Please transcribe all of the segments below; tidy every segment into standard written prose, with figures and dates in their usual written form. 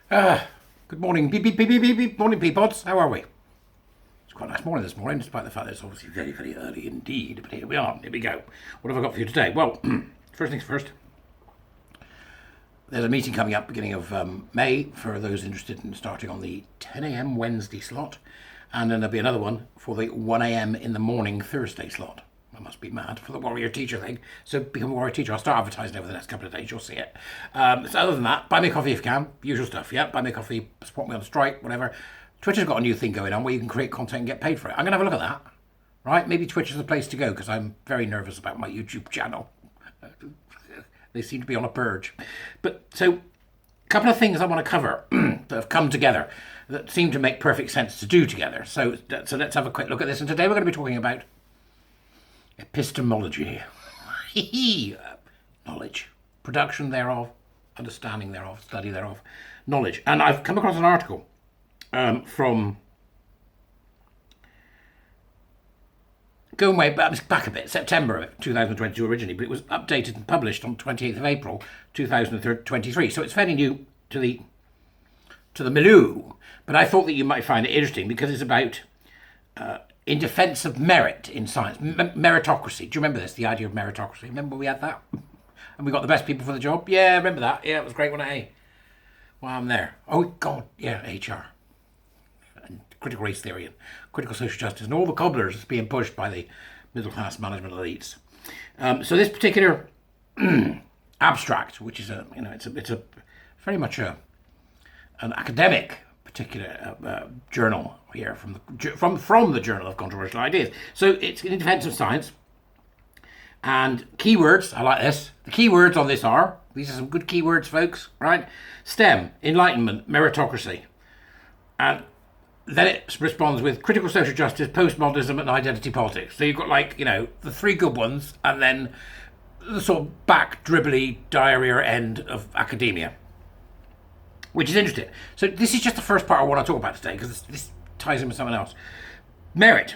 Good morning, beep, beep, beep, beep, beep, beep. Morning, peapods. How are we? It's quite a nice morning this morning, despite the fact that it's obviously very, very early indeed. But here we are. Here we go. What have I got for you today? Well, first things first. There's a meeting coming up beginning of May for those interested in starting on the 10 a.m. Wednesday slot. And then there'll be another one for the 1 a.m. in the morning Thursday slot. I must be mad for the warrior teacher thing. So become a warrior teacher. I'll start advertising over the next couple of days. You'll see it. So other than that, buy me a coffee if you can. Usual stuff. Yeah, buy me a coffee. Support me on the strike. Whatever. Twitter's got a new thing going on where you can create content and get paid for it. I'm gonna have a look at that. Right? Maybe Twitter's the place to go because I'm very nervous about my YouTube channel. They seem to be on a purge. But so, a couple of things I want to cover that have come together that seem to make perfect sense to do together. So let's have a quick look at this. And today we're going to be talking about epistemology. Knowledge. Production thereof, understanding thereof, study thereof, knowledge. And I've come across an article from going way back a bit, September of 2022 originally, but it was updated and published on 28th of April 2023. So it's fairly new to the milieu. But I thought that you might find it interesting because it's about in defence of merit in science, meritocracy. Do you remember this? The idea of meritocracy. Remember we had that, and we got the best people for the job. Yeah, I remember that. Yeah, it was great one at A. Well, I'm there. Oh God, yeah, HR. Critical race theory and critical social justice and all the cobblers being pushed by the middle class management elites. So this particular abstract, which is it's a very much an academic particular journal here from the Journal of Controversial Ideas. So it's in defence of science. And keywords, I like this. The keywords on this are, these are some good keywords, folks, right? STEM, enlightenment, meritocracy. And then it responds with critical social justice, postmodernism, and identity politics. So you've got the three good ones, and then the sort of back dribbly diarrhea end of academia, which is interesting. So this is just the first part I want to talk about today, because this ties in with something else. Merit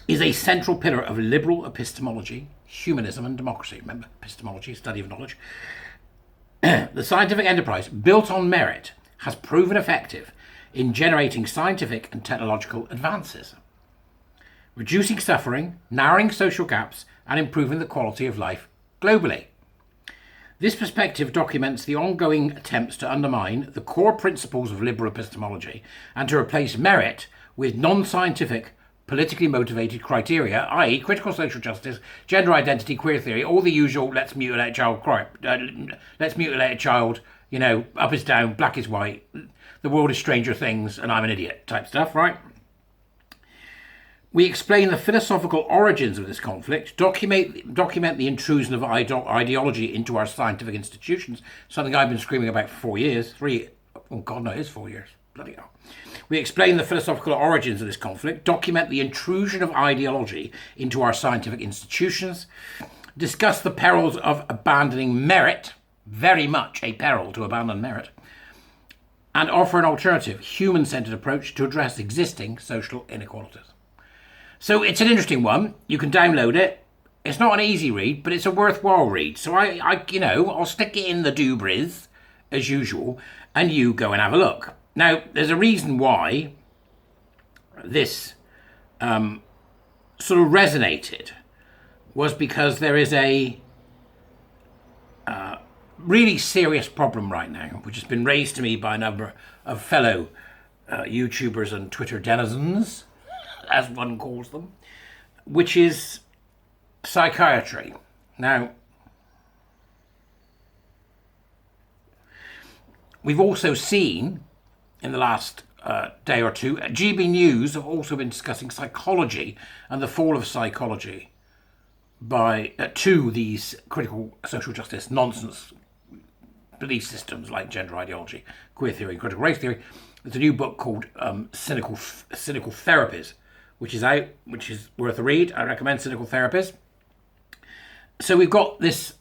is a central pillar of liberal epistemology, humanism, and democracy. Remember, epistemology, study of knowledge. The scientific enterprise built on merit has proven effective in generating scientific and technological advances, reducing suffering, narrowing social gaps, and improving the quality of life globally. This perspective documents the ongoing attempts to undermine the core principles of liberal epistemology and to replace merit with non-scientific, politically motivated criteria, i.e. critical social justice, gender identity, queer theory, all the usual let's mutilate a child, up is down, black is white, the world is Stranger Things, and I'm an idiot type stuff, right? We explain the philosophical origins of this conflict, document the intrusion of ideology into our scientific institutions, something I've been screaming about for 4 years. It is 4 years. Bloody hell. We explain the philosophical origins of this conflict, document the intrusion of ideology into our scientific institutions, discuss the perils of abandoning merit, very much a peril to abandon merit, and offer an alternative, human-centered approach to address existing social inequalities. So it's an interesting one. You can download it. It's not an easy read, but it's a worthwhile read. So I'll stick it in the doobries, as usual, and you go and have a look. Now, there's a reason why this sort of resonated, was because there is a really serious problem right now, which has been raised to me by a number of fellow YouTubers and Twitter denizens, as one calls them, which is psychiatry. Now, we've also seen in the last day or two, GB News have also been discussing psychology and the fall of psychology to these critical social justice nonsense belief systems like gender ideology, queer theory, and critical race theory. There's a new book called Cynical Therapies, which is out, which is worth a read. I recommend Cynical Therapies. So we've got this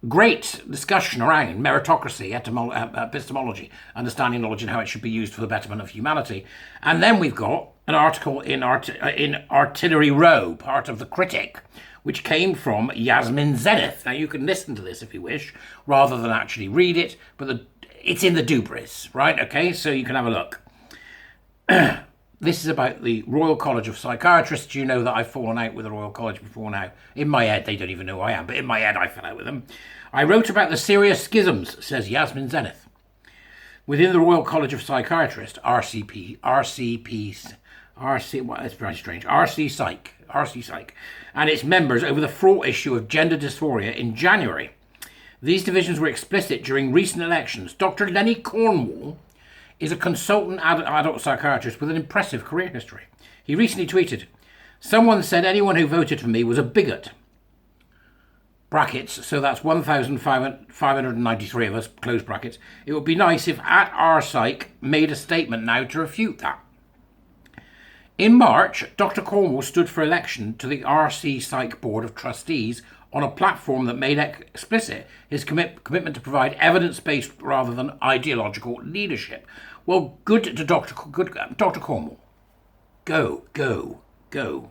great discussion around meritocracy, epistemology, understanding knowledge and how it should be used for the betterment of humanity. And then we've got an article in Artillery Row, part of The Critic, which came from Yasmin Zenith. Now, you can listen to this if you wish, rather than actually read it, but it's in the Dubris, right? Okay, so you can have a look. This is about the Royal College of Psychiatrists. You know that I've fallen out with the Royal College before now. In my head, they don't even know who I am, but in my head, I fell out with them. I wrote about the serious schisms, says Yasmin Zenith, within the Royal College of Psychiatrists, it's very strange, RC Psych, and its members over the fraught issue of gender dysphoria in January. These divisions were explicit during recent elections. Dr. Lenny Cornwall is a consultant adult psychiatrist with an impressive career history. He recently tweeted, "Someone said anyone who voted for me was a bigot." Brackets, so that's 1,593 of us, close brackets. It would be nice if @rpsych made a statement now to refute that. In March, Dr. Cornwall stood for election to the RC Psych Board of Trustees on a platform that made explicit his commitment to provide evidence-based rather than ideological leadership. Well, good to Dr. Cornwall. Go,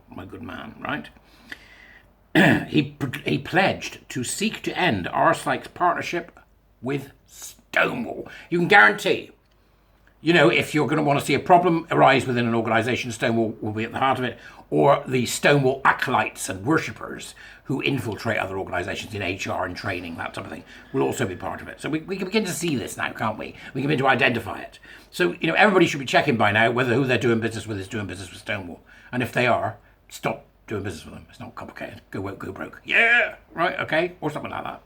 my good man, right? He pledged to seek to end RPsych's partnership with Stonewall. You can guarantee, if you're going to want to see a problem arise within an organisation, Stonewall will be at the heart of it, or the Stonewall acolytes and worshippers who infiltrate other organisations in HR and training, that type of thing, will also be part of it. So we can begin to see this now, can't we? We can begin to identify it. So, everybody should be checking by now whether who they're doing business with is doing business with Stonewall. And if they are, stop doing business with them. It's not complicated. Go woke, go broke. Yeah, right, okay, or something like that.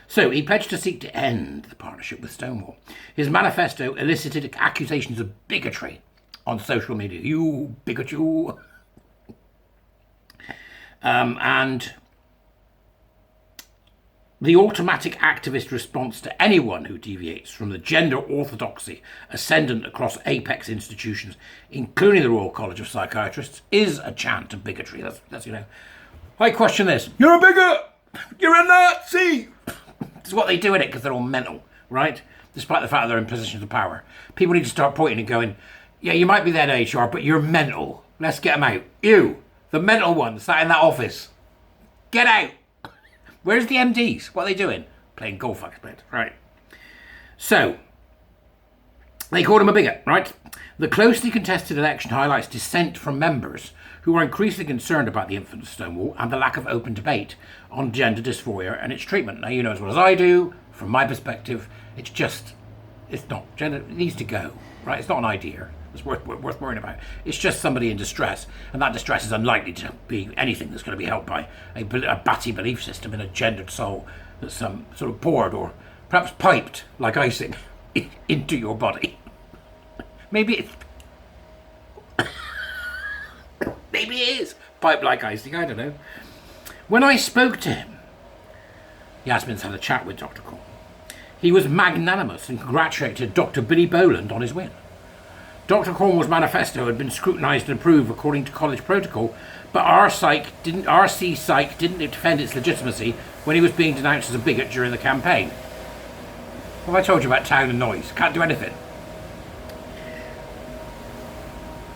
So he pledged to seek to end the partnership with Stonewall. His manifesto elicited accusations of bigotry on social media. You bigot, you. And the automatic activist response to anyone who deviates from the gender orthodoxy ascendant across apex institutions, including the Royal College of Psychiatrists, is a chant of bigotry. That's I question this. You're a bigot! You're a Nazi! It's what they do in it because they're all mental, right? Despite the fact that they're in positions of power. People need to start pointing and going, yeah, you might be there in HR, but you're mental. Let's get them out. You, the mental one, sat in that office. Get out. Where's the MDs? What are they doing? Playing golf, I expect. Right. So, they called him a bigot, right? The closely contested election highlights dissent from members who are increasingly concerned about the infant of Stonewall and the lack of open debate on gender dysphoria and its treatment. Now, you know as well as I do, from my perspective, it's not. Gender it needs to go, right? It's not an idea. It's worth worrying about. It's just somebody in distress, and that distress is unlikely to be anything that's going to be helped by a batty belief system in a gendered soul that's sort of poured or perhaps piped like icing into your body. Maybe it is piped like icing. I don't know. When I spoke to him, Yasmin's had a chat with Dr. Cornwall. He was magnanimous and congratulated Dr. Billy Boland on his win. Dr. Cornwall's manifesto had been scrutinised and approved according to college protocol, but RC Psych didn't defend its legitimacy when he was being denounced as a bigot during the campaign. What have I told you about town and noise? Can't do anything.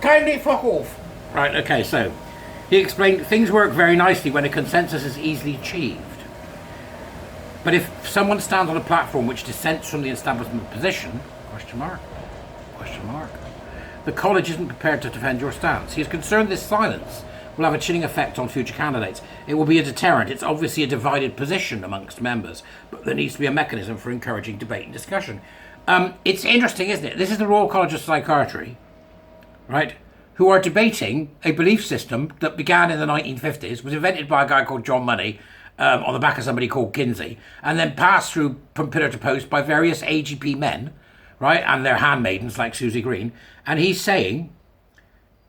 Kindly fuck off. Right, okay, so he explained things work very nicely when a consensus is easily achieved. But if someone stands on a platform which dissents from the establishment position, question mark, the college isn't prepared to defend your stance. He is concerned this silence will have a chilling effect on future candidates. It will be a deterrent. It's obviously a divided position amongst members, but there needs to be a mechanism for encouraging debate and discussion. It's interesting, isn't it? This is the Royal College of Psychiatry, right, who are debating a belief system that began in the 1950s, was invented by a guy called John Money, on the back of somebody called Kinsey, and then passed through from pillar to post by various AGP men, right, and their handmaidens like Susie Green, and he's saying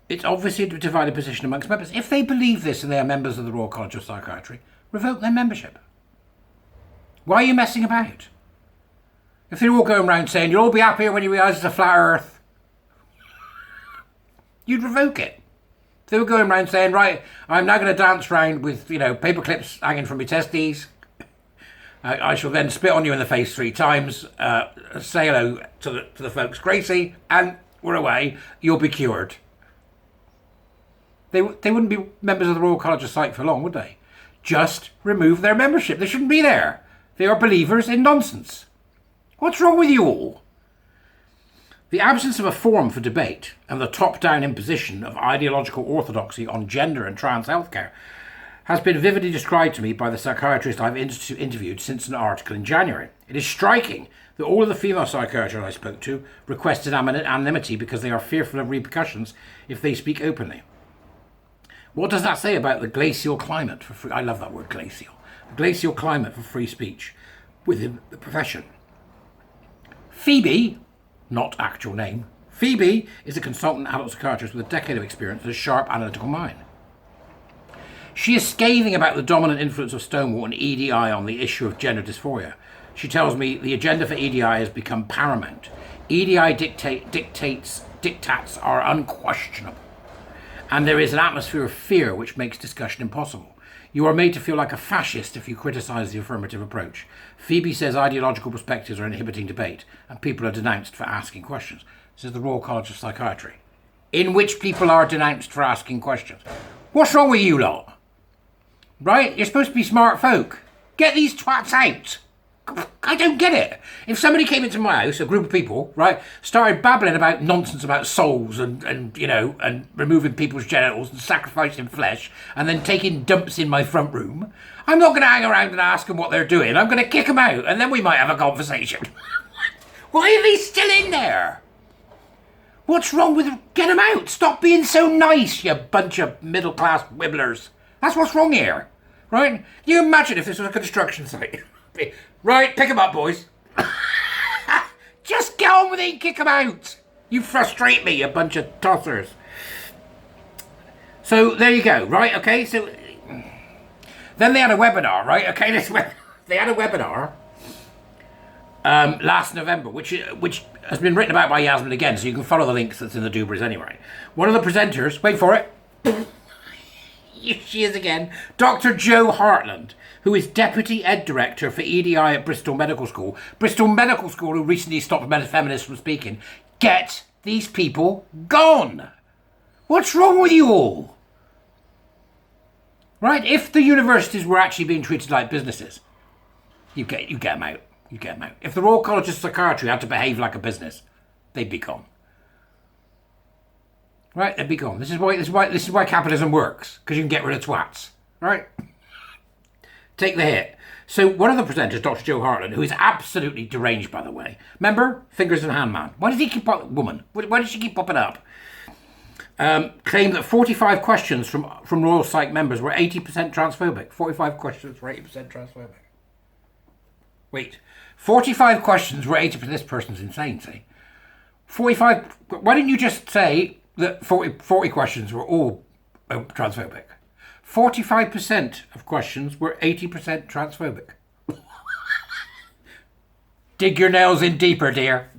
it's obviously a divided position amongst members. If they believe this and they are members of the Royal College of Psychiatry, revoke their membership. Why are you messing about? If they're all going around saying, you'll all be happier when you realise it's a flat earth, you'd revoke it. If they were going around saying, right, I'm now going to dance around with, paper clips hanging from my testes, I shall then spit on you in the face 3 times, say hello to the folks, Gracie, and we're away, you'll be cured. They wouldn't be members of the Royal College of Psych for long, would they? Just remove their membership. They shouldn't be there. They are believers in nonsense. What's wrong with you all? The absence of a forum for debate and the top-down imposition of ideological orthodoxy on gender and trans healthcare has been vividly described to me by the psychiatrist I've interviewed since an article in January. It is striking that all of the female psychiatrists I spoke to requested anonymity because they are fearful of repercussions if they speak openly. What does that say about the glacial climate for free? I love that word, glacial. The glacial climate for free speech within the profession. Phoebe, not actual name, Phoebe is a consultant adult psychiatrist with a decade of experience and a sharp analytical mind. She is scathing about the dominant influence of Stonewall and EDI on the issue of gender dysphoria. She tells me the agenda for EDI has become paramount. EDI dictats are unquestionable, and there is an atmosphere of fear which makes discussion impossible. You are made to feel like a fascist if you criticise the affirmative approach. Phoebe says ideological perspectives are inhibiting debate, and people are denounced for asking questions. This is the Royal College of Psychiatry, in which people are denounced for asking questions. What's wrong with you lot? Right? You're supposed to be smart folk. Get these twats out. I don't get it. If somebody came into my house, a group of people, right, started babbling about nonsense about souls and removing people's genitals and sacrificing flesh and then taking dumps in my front room, I'm not going to hang around and ask them what they're doing. I'm going to kick them out and then we might have a conversation. Why are they still in there? What's wrong with them? Get them out. Stop being so nice, you bunch of middle-class wibblers. That's what's wrong here, right? Can you imagine if this was a construction site? Right, pick them up, boys. Just get on with it and kick them out. You frustrate me, you bunch of tossers. So there you go, right? Okay, so then they had a webinar, right? Okay, they had a webinar last November, which has been written about by Yasmin again, so you can follow the links that's in the Dubras anyway. One of the presenters, wait for it. She is again, Dr. Jo Hartland, who is Deputy Ed Director for EDI at Bristol Medical School. Bristol Medical School, who recently stopped feminists from speaking. Get these people gone. What's wrong with you all? Right? If the universities were actually being treated like businesses, you get them out. You get them out. If the Royal College of Psychiatry had to behave like a business, they'd be gone. Right? They'd be gone. This is why capitalism works, because you can get rid of twats. Right? Take the hit. So one of the presenters, Dr. Jo Hartland, who is absolutely deranged, by the way. Remember? Fingers in hand man. Why does he keep woman? Why does she keep popping up? Claimed that 45 questions from Royal Psych members were 80% transphobic. 45 questions were 80% transphobic. Wait. 45 questions were 80%. This person's insane, see? 45... Why didn't you just say that 40 questions were all transphobic? 45% of questions were 80% transphobic. Dig your nails in deeper, dear.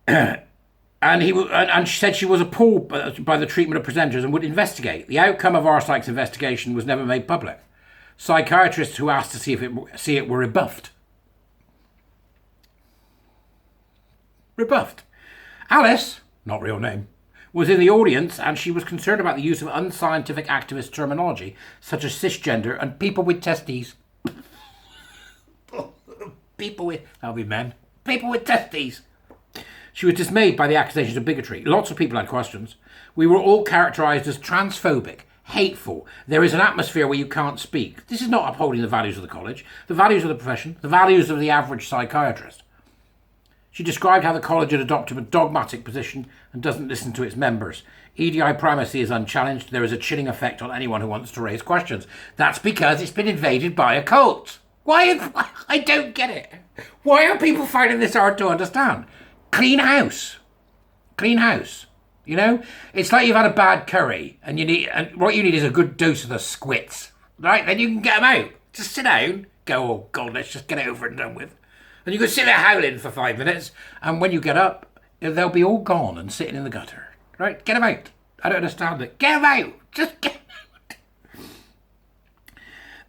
And she said she was appalled by the treatment of presenters and would investigate. The outcome of RSIC's investigation was never made public. Psychiatrists who asked to see it were rebuffed. Rebuffed. Alice, not real name, was in the audience and she was concerned about the use of unscientific activist terminology such as cisgender and people with testes. People with... That'll be men. People with testes. She was dismayed by the accusations of bigotry. Lots of people had questions. We were all characterised as transphobic, hateful. There is an atmosphere where you can't speak. This is not upholding the values of the college, the values of the profession, the values of the average psychiatrist. She described how the college had adopted a dogmatic position and doesn't listen to its members. EDI primacy is unchallenged. There is a chilling effect on anyone who wants to raise questions. That's because it's been invaded by a cult. Why? I don't get it. Why are people finding this hard to understand? Clean house. Clean house. You know? It's like you've had a bad curry and what you need is a good dose of the squits. Right? Then you can get them out. Just sit down. Go, oh God, let's just get it over and done with. And you can sit there howling for 5 minutes, and when you get up, they'll be all gone and sitting in the gutter. Right? Get them out. I don't understand it. Get them out. Just get them out.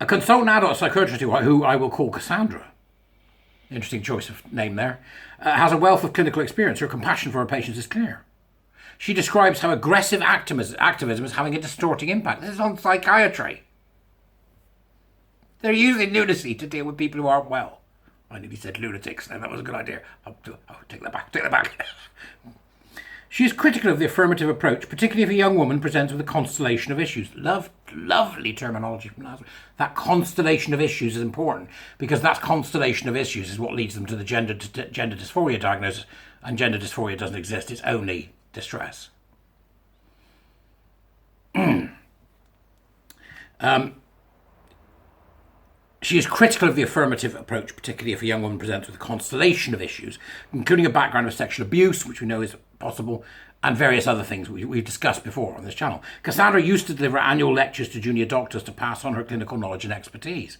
A consultant adult psychiatrist who I will call Cassandra, interesting choice of name there, has a wealth of clinical experience. Her compassion for her patients is clear. She describes how aggressive activism is having a distorting impact. This is on psychiatry. They're using lunacy to deal with people who aren't well. I nearly said lunatics, and that was a good idea. I'll take that back, take that back. She is critical of the affirmative approach, particularly if a young woman presents with a constellation of issues. Lovely terminology from Nazareth. That constellation of issues is important, because that constellation of issues is what leads them to the gender dysphoria diagnosis, and gender dysphoria doesn't exist, it's only distress. She is critical of the affirmative approach, particularly if a young woman presents with a constellation of issues, including a background of sexual abuse, which we know is possible, and various other things we've discussed before on this channel. Cassandra used to deliver annual lectures to junior doctors to pass on her clinical knowledge and expertise.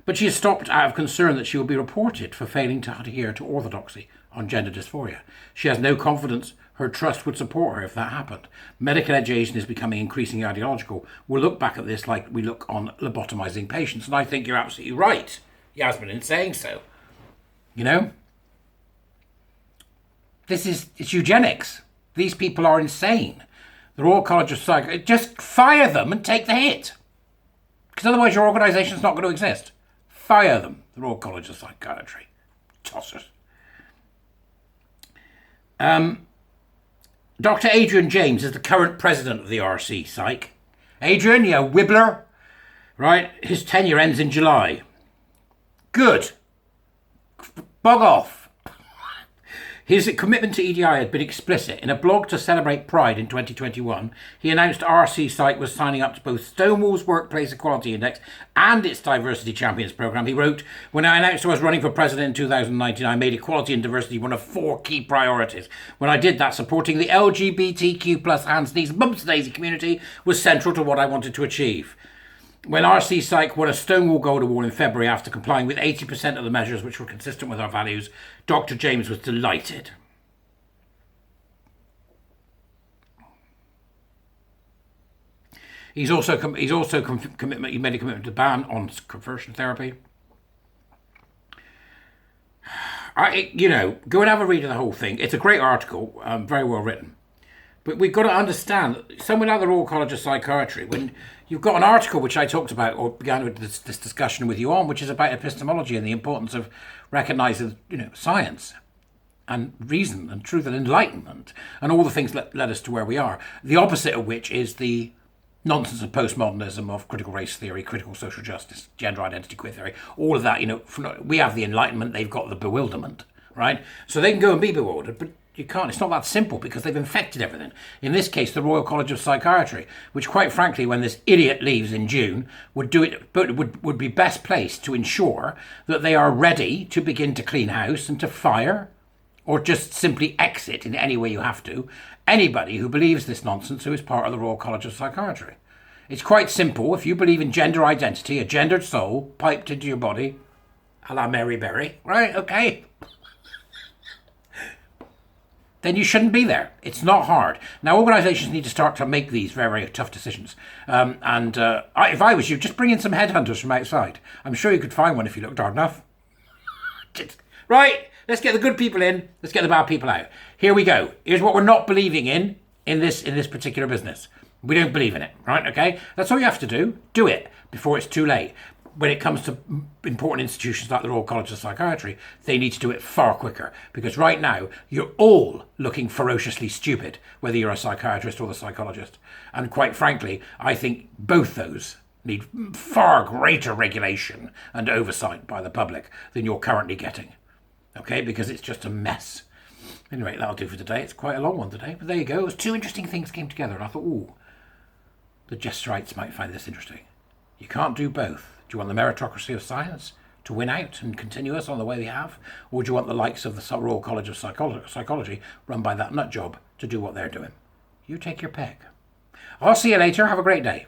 But she has stopped out of concern that she will be reported for failing to adhere to orthodoxy on gender dysphoria. She has no confidence her trust would support her if that happened. Medical education is becoming increasingly ideological. We'll look back at this like we look on lobotomizing patients. And I think you're absolutely right, Yasmin, in saying so. You know? It's eugenics. These people are insane. The Royal College of Psychiatry, just fire them and take the hit. Because otherwise your organisation's not going to exist. Fire them, the Royal College of Psychiatry. Tossers. Dr. Adrian James is the current president of the RC Psych. Adrian, you wibbler. Right, his tenure ends in July. Good. Bug off. His commitment to EDI had been explicit. In a blog to celebrate Pride in 2021, he announced RC Psych was signing up to both Stonewall's Workplace Equality Index and its Diversity Champions programme. He wrote, "When I announced I was running for president in 2019, I made equality and diversity one of 4 key priorities. When I did that, supporting the LGBTQ plus hands, knees, bumps, daisy community was central to what I wanted to achieve." When RC Psych won a Stonewall Gold Award in February after complying with 80% of the measures which were consistent with our values, Dr. James was delighted. He made a commitment to ban on conversion therapy. Go and have a read of the whole thing. It's a great article, very well written. But we've got to understand that someone like the Royal College of Psychiatry, when you've got an article which I talked about or began with this discussion with you on, which is about epistemology and the importance of recognising, science and reason and truth and enlightenment and all the things that led us to where we are. The opposite of which is the nonsense of postmodernism, of critical race theory, critical social justice, gender identity, queer theory, all of that. We have the Enlightenment, they've got the bewilderment, right? So they can go and be bewildered, but you can't. It's not that simple because they've infected everything. In this case, the Royal College of Psychiatry, which quite frankly, when this idiot leaves in June, would do it, but would be best placed to ensure that they are ready to begin to clean house and to fire, or just simply exit in any way you have to, anybody who believes this nonsense who is part of the Royal College of Psychiatry. It's quite simple. If you believe in gender identity, a gendered soul piped into your body, a la Mary Berry, right? Okay. Then you shouldn't be there. It's not hard. Now, organisations need to start to make these very, very tough decisions. If I was you, just bring in some headhunters from outside. I'm sure you could find one if you looked hard enough. Right, let's get the good people in. Let's get the bad people out. Here we go. Here's what we're not believing in this particular business. We don't believe in it, right? Okay, that's all you have to do. Do it before it's too late. When it comes to important institutions like the Royal College of Psychiatry, they need to do it far quicker, because right now you're all looking ferociously stupid, whether you're a psychiatrist or the psychologist. And quite frankly, I think both those need far greater regulation and oversight by the public than you're currently getting. Okay, because it's just a mess. Anyway, that'll do for today. It's quite a long one today, but there you go. It was 2 interesting things came together, and I thought, the Jesterites might find this interesting. You can't do both. Do you want the meritocracy of science to win out and continue us on the way we have? Or do you want the likes of the Royal College of Psychology run by that nut job to do what they're doing? You take your pick. I'll see you later. Have a great day.